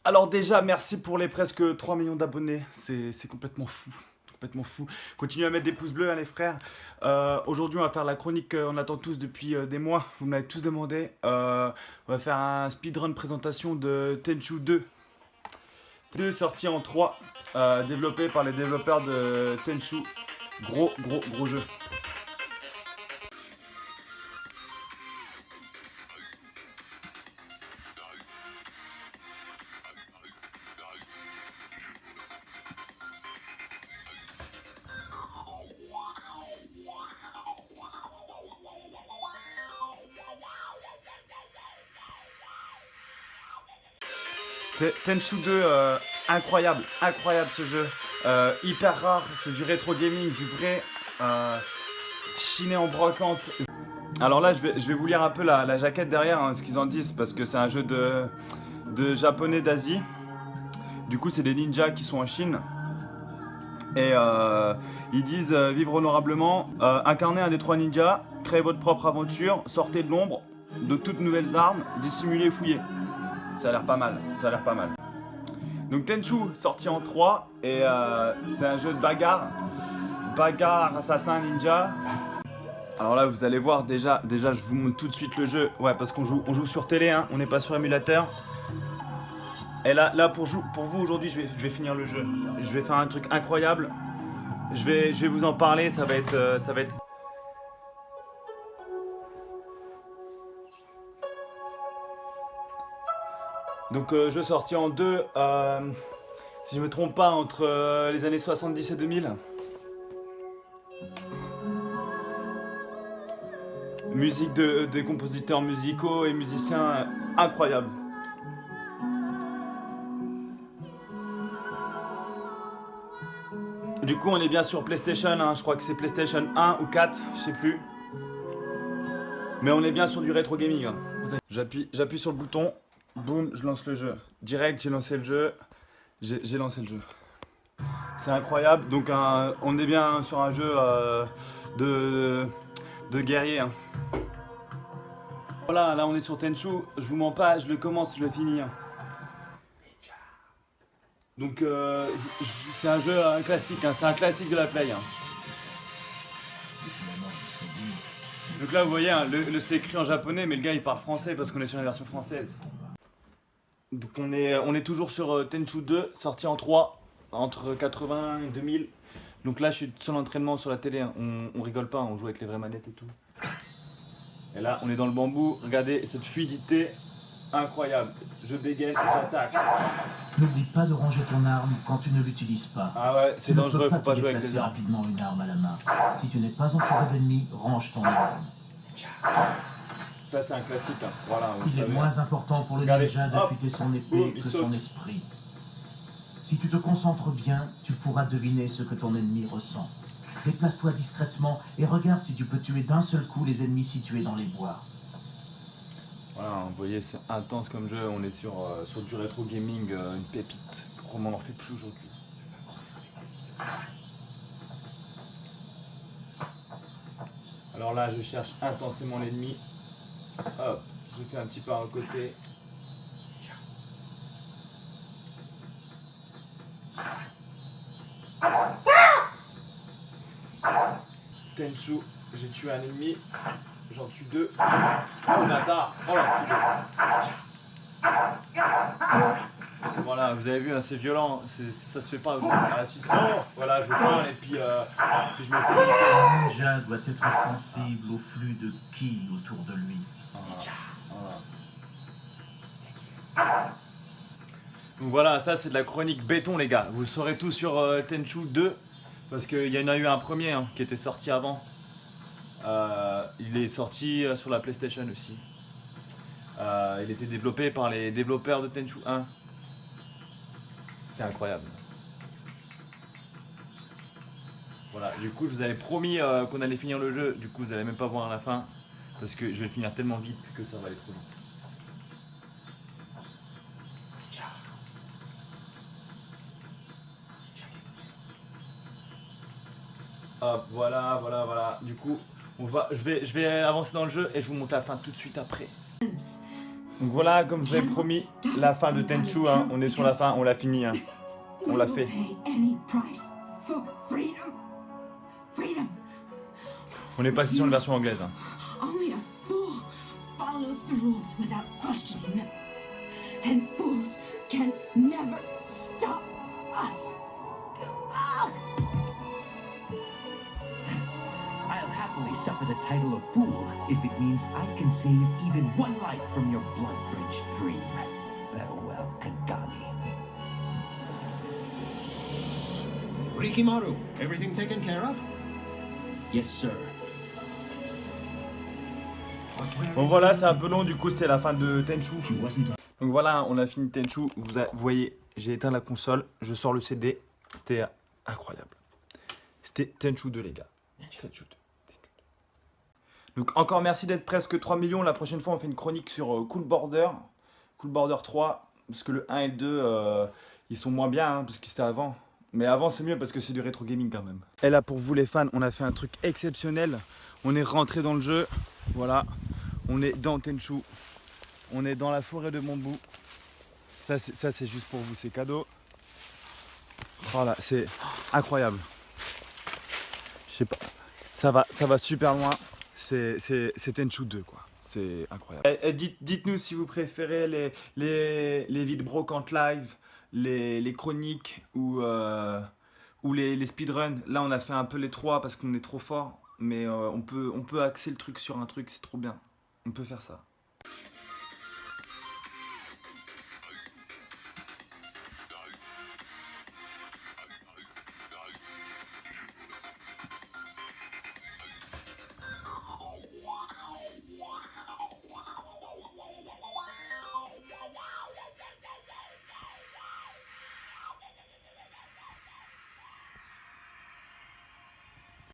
Alors déjà, merci pour les presque 3 millions d'abonnés. C'est complètement fou. Complètement fou. Continuez à mettre des pouces bleus, hein, les frères. Aujourd'hui, on va faire la chronique qu'on attend tous depuis des mois. Vous me l'avez tous demandé. On va faire un speedrun présentation de Tenchu 2. 2 sorti en 3, développé par les développeurs de Tenchu. Gros jeu. Tenchu 2, incroyable ce jeu. Hyper rare, c'est du rétro gaming, du vrai chiné en brocante. Alors là, je vais vous lire un peu la jaquette derrière, hein, ce qu'ils en disent, parce que c'est un jeu de japonais d'Asie. Du coup, c'est des ninjas qui sont en Chine. Et ils disent vivre honorablement, incarnez un des 3 ninjas, créez votre propre aventure, sortez de l'ombre, de toutes nouvelles armes, dissimulez et fouillez. Ça a l'air pas mal, ça a l'air pas mal. Donc Tenchu, sorti en 3, et c'est un jeu de bagarre, assassin, ninja. Alors là, vous allez voir, déjà je vous montre tout de suite le jeu. Ouais, parce on joue sur télé, hein, on n'est pas sur émulateur. Et là pour vous aujourd'hui, je vais finir le jeu. Je vais faire un truc incroyable. Je vais vous en parler, ça va être... Donc jeu sorti en 2, si je me trompe pas, entre les années 70 et 2000. Musique des compositeurs musicaux et musiciens incroyables. Du coup on est bien sur PlayStation, hein, je crois que c'est PlayStation 1 ou 4, je sais plus. Mais on est bien sur du rétro gaming. Hein. J'appuie sur le bouton, boum, je lance le jeu. Direct, j'ai lancé le jeu. J'ai lancé le jeu. C'est incroyable. Donc on est bien sur un jeu de guerrier. Hein. Voilà, là on est sur Tenchu. Je vous mens pas, je le commence, je le finis. Hein. Donc c'est un jeu classique, hein. C'est un classique de la play. Hein. Donc là vous voyez, hein, c'est écrit en japonais, mais le gars il parle français parce qu'on est sur la version française. Donc on est toujours sur Tenchu 2, sorti en 3, entre 80 et 2000. Donc là je suis sur l'entraînement sur la télé, hein. On rigole pas, on joue avec les vraies manettes et tout. Et là on est dans le bambou, regardez cette fluidité incroyable. Je dégaine, j'attaque. N'oublie pas de ranger ton arme quand tu ne l'utilises pas. Ah ouais, c'est dangereux, faut pas jouer avec les armes. Rapidement une arme à la main. Si tu n'es pas entouré d'ennemis, range ton arme. Ça c'est un classique, hein. Voilà, Il est moins important pour le ninja d'affûter son épée que son esprit. Si tu te concentres bien, tu pourras deviner ce que ton ennemi ressent. Déplace-toi discrètement et regarde si tu peux tuer d'un seul coup les ennemis situés dans les bois. Voilà, vous voyez, c'est intense comme jeu, on est sur du rétro gaming, une pépite, comment on n'en fait plus aujourd'hui. Alors là, je cherche intensément l'ennemi. Hop, je fais un petit pas à côté. Tenchu, j'ai tué un ennemi. J'en tue 2. Oh le bâtard. Oh l'enculé. Voilà, vous avez vu, hein, c'est violent. Ça se fait pas aujourd'hui. Ah, si, oh, voilà, je parle et puis je me fais... Le ninja doit être sensible au flux de ki autour de lui. Donc voilà, ça c'est de la chronique béton les gars. Vous le saurez tout sur Tenchu 2. Parce qu'il y en a eu un premier, hein, qui était sorti avant. Il est sorti sur la PlayStation aussi. Il était développé par les développeurs de Tenchu 1. C'était incroyable. Voilà, du coup je vous avais promis qu'on allait finir le jeu. Du coup vous allez même pas voir à la fin. Parce que je vais le finir tellement vite que ça va aller trop vite. Hop, voilà. Du coup, je vais avancer dans le jeu et je vous montre la fin tout de suite après. Donc voilà, comme je vous avais promis, la fin de Tenchu, hein. On est sur la fin, on l'a fini, hein. On l'a fait. On est passé sur une version anglaise, hein. Only a fool follows the rules without questioning them. And fools can never stop us. I'll happily suffer the title of fool if it means I can save even one life from your blood-drenched dream. Farewell, Kagami. Rikimaru, everything taken care of? Yes, sir. Bon voilà, c'est un peu long, du coup c'était la fin de Tenchu. She wasn't Donc voilà, on a fini Tenchu. Vous voyez, j'ai éteint la console, je sors le CD. C'était incroyable. C'était Tenchu 2, les gars. Tenchu 2. Donc encore merci d'être presque 3 millions. La prochaine fois, on fait une chronique sur Cool Border. Cool Border 3. Parce que le 1 et le 2, ils sont moins bien, hein, parce que c'était avant. Mais avant, c'est mieux parce que c'est du rétro gaming quand même. Et là, pour vous les fans, on a fait un truc exceptionnel. On est rentré dans le jeu. Voilà. On est dans Tenchu. On est dans la forêt de Bambou. Ça, c'est juste pour vous, c'est cadeau. Voilà, c'est incroyable. Je sais pas. Ça va super loin. C'est Tenchu 2, quoi. C'est incroyable. Et dites-nous si vous préférez les vidéos brocantes live, les chroniques ou les speedruns. Là, on a fait un peu les trois parce qu'on est trop fort. Mais on peut axer le truc sur un truc, c'est trop bien. On peut faire ça.